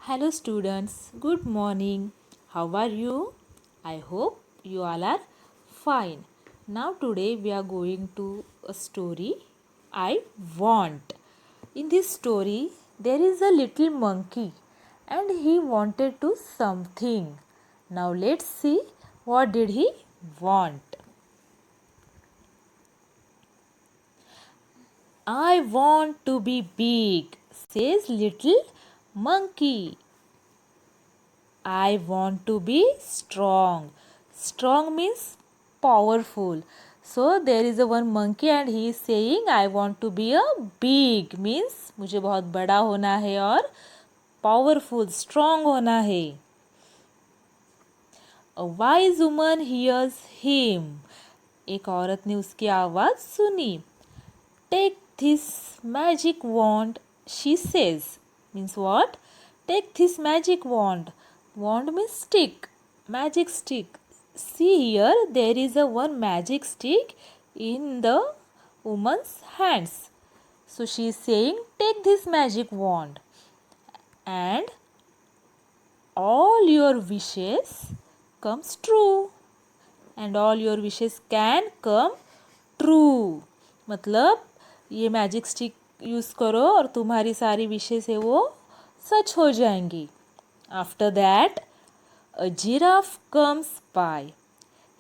Hello, students. Good morning. How are you? I hope you all are fine. Now, today we are going to a story I want. In this story, there is a little monkey and he wanted to something. Now, let's see what did he want. I want to be big, says little monkey. I want to be strong. Strong means powerful. So there is a one monkey and he is saying I want to be a big means मुझे बहुत बड़ा होना है और powerful strong होना है. A wise woman hears him. एक औरत ने उसकी आवाज़ सुनी. Take this magic wand, she says. Means what? Take this magic wand. Wand means stick. Magic stick. See here, there is a one magic stick in the woman's hands. So she is saying, take this magic wand and all your wishes comes true. And all your wishes can come true. मतलब ये magic stick use करो और तुम्हारी सारी विशेष है वो सच हो जाएंगी. After that a giraffe comes by.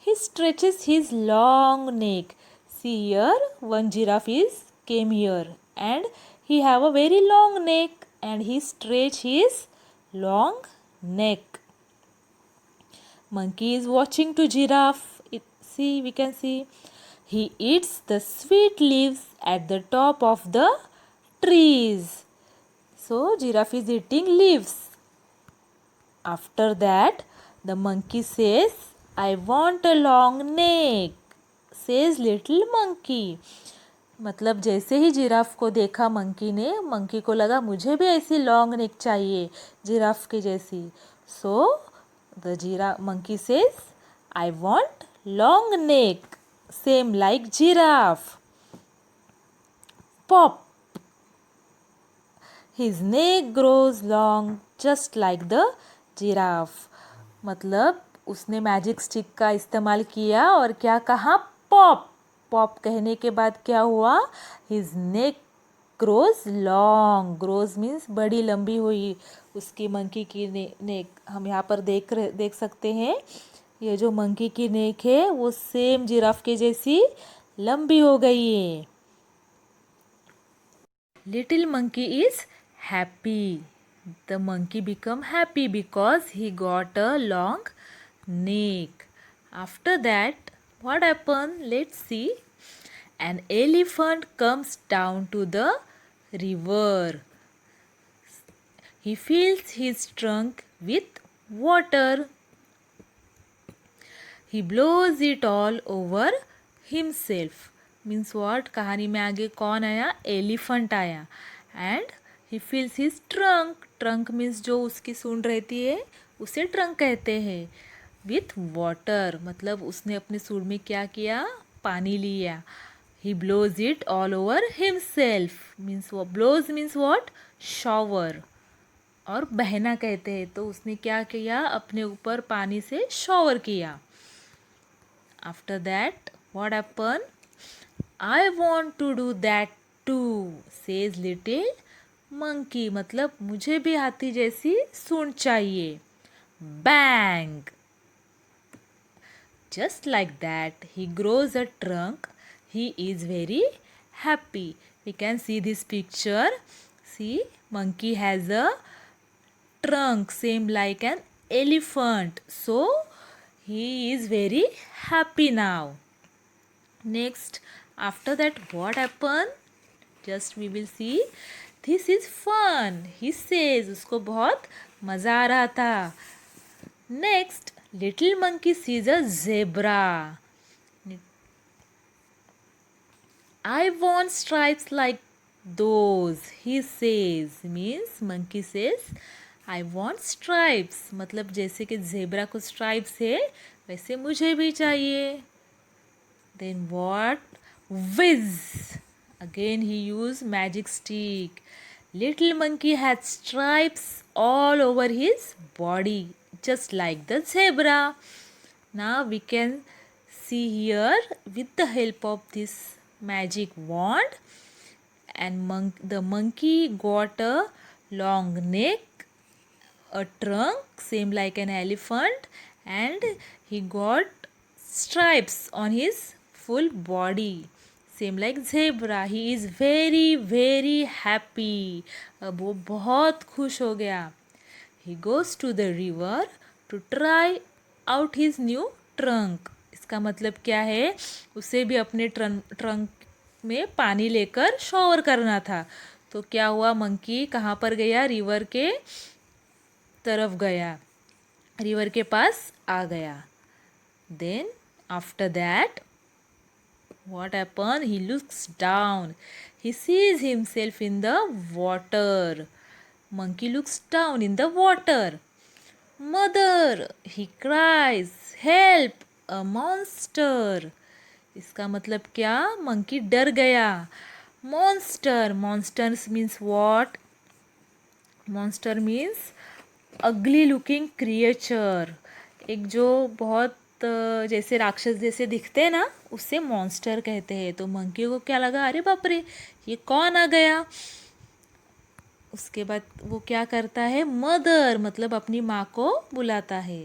He stretches his long neck. See here, one giraffe is came here and he have a very long neck and he stretch his long neck. Monkey is watching to giraffe. See, we can see. He eats the sweet leaves at the top of the trees. So, giraffe is eating leaves. After that, the monkey says, I want a long neck, says little monkey. मतलब जैसे ही giraffe को देखा monkey को लगा मुझे भी ऐसी long neck चाहिए जिराफ के जैसी. So the monkey says, I want long neck, same like giraffe. Pop! His neck grows long just like the giraffe. मतलब उसने मैजिक स्टिक का इस्तेमाल किया और क्या कहा? पॉप. पॉप कहने के बाद क्या हुआ? His neck grows long. Grows means बड़ी लंबी हुई उसकी मंकी की नेक. हम यहाँ पर देख सकते हैं ये जो मंकी की नेक है वो सेम जिराफ के जैसी लंबी हो गई है. Little monkey is happy. The monkey become happy because he got a long neck. After that, what happened? Let's see. An elephant comes down to the river. He fills his trunk with water. He blows it all over himself. Means what. कहानी में आगे कौन आया? Elephant आया. And he feels his trunk. Trunk means जो उसकी सूंड रहती है उसे ट्रंक कहते हैं. विथ वाटर मतलब उसने अपने सूंड में क्या किया? पानी लिया. He blows it all over himself. Means वो ब्लोज मीन्स वॉट? शॉवर. और बहना कहते हैं. तो उसने क्या किया? अपने ऊपर पानी से शॉवर किया. After that what happen? I want to do that too, says little monkey. मतलब मुझे भी हाथी जैसी सूंड चाहिए. Bang! Just like that, he grows a trunk. He is very happy. We can see this picture. See, monkey has a trunk same like an elephant. So, he is very happy now. Next, after that what happened? Just we will see. This is fun, he says. उसको बहुत मज़ा आ रहा था. Next, little monkey sees a zebra. I want stripes like those, he says. Means monkey says I want stripes. मतलब जैसे कि zebra को stripes है वैसे मुझे भी चाहिए. Then what? Whiz! Again he used magic stick. Little monkey had stripes all over his body, just like the zebra. Now we can see here, with the help of this magic wand, and the monkey got a long neck, a trunk same like an elephant, and he got stripes on his full body same like zebra. He is very very happy. अब वो बहुत खुश हो गया. He goes to the river to try out his new trunk. इसका मतलब क्या है, उसे भी अपने ट्रंक में पानी लेकर शॉवर करना था. तो क्या हुआ, मंकी कहाँ पर गया, रिवर के तरफ गया, रिवर के पास आ गया. Then after that what happened, he looks down, he sees himself in the water. Monkey looks down in the water. Mother, he cries, help, a monster. इसका मतलब क्या, मंकी डर गया. Monster, monsters means what? Monster means ugly looking creature. एक जो बहुत जैसे राक्षस जैसे दिखते हैं ना, उससे मॉन्स्टर कहते हैं. तो मंकी को क्या लगा, अरे बाप रे, ये कौन आ गया. उसके बाद वो क्या करता है, मदर मतलब अपनी माँ को बुलाता है.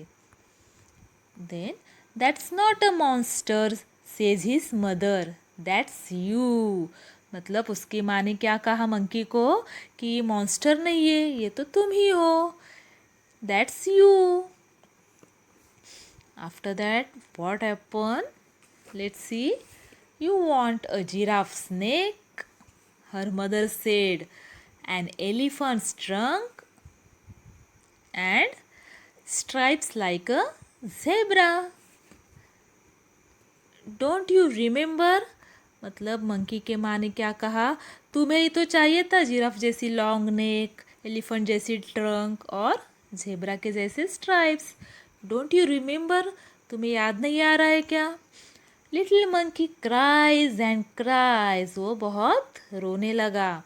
Then that's not a monster says his mother, that's you. मतलब उसकी माँ ने क्या कहा मंकी को, कि ये मॉन्स्टर नहीं है, ये तो तुम ही हो, that's you. After that, what happened? Let's see. You want a giraffe's neck? Her mother said. An elephant's trunk? And stripes like a zebra. Don't you remember? मतलब मंकी के माँ ने क्या कहा, तुम्हें ही तो चाहिए था जिराफ जैसी लॉन्ग नेक, एलिफेंट जैसी ट्रंक और जेब्रा के जैसे स्ट्राइप्स. डोंट यू रिमेंबर, तुम्हें याद नहीं आ रहा है क्या. Little monkey cries and cries, वो बहुत रोने लगा.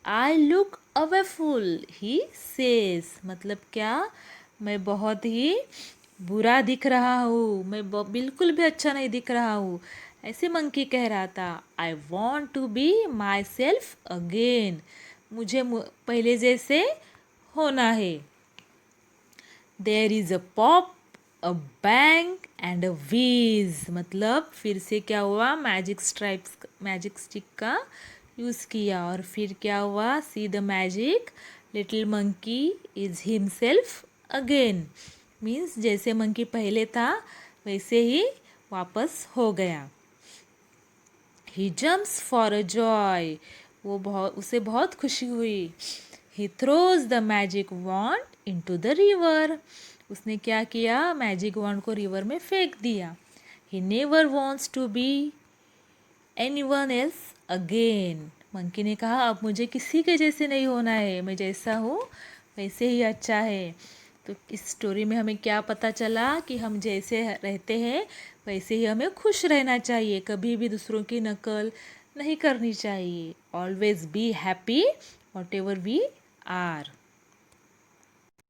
I look awful, he says. मतलब क्या, मैं बहुत ही बुरा दिख रहा हूँ, मैं बिल्कुल भी अच्छा नहीं दिख रहा हूँ, ऐसे मंकी कह रहा था. I want to be myself again, मुझे पहले जैसे होना है. There is a pop, a bang and a wheeze. मतलब फिर से क्या हुआ, मैजिक स्ट्राइप्स, मैजिक स्टिक का यूज़ किया. और फिर क्या हुआ, see the magic, little monkey is himself again. Means जैसे मंकी पहले था वैसे ही वापस हो गया. He jumps for a joy, वो उसे बहुत खुशी हुई. He throws the magic wand into the river. उसने क्या किया, मैजिक वॉन्ड को रिवर में फेंक दिया. He never wants to be anyone else again. Monkey ने कहा, अब मुझे किसी के जैसे नहीं होना है, मैं जैसा हूँ वैसे ही अच्छा है. तो इस स्टोरी में हमें क्या पता चला, कि हम जैसे रहते हैं वैसे ही हमें खुश रहना चाहिए, कभी भी दूसरों की नकल नहीं करनी चाहिए. Always be happy whatever we are.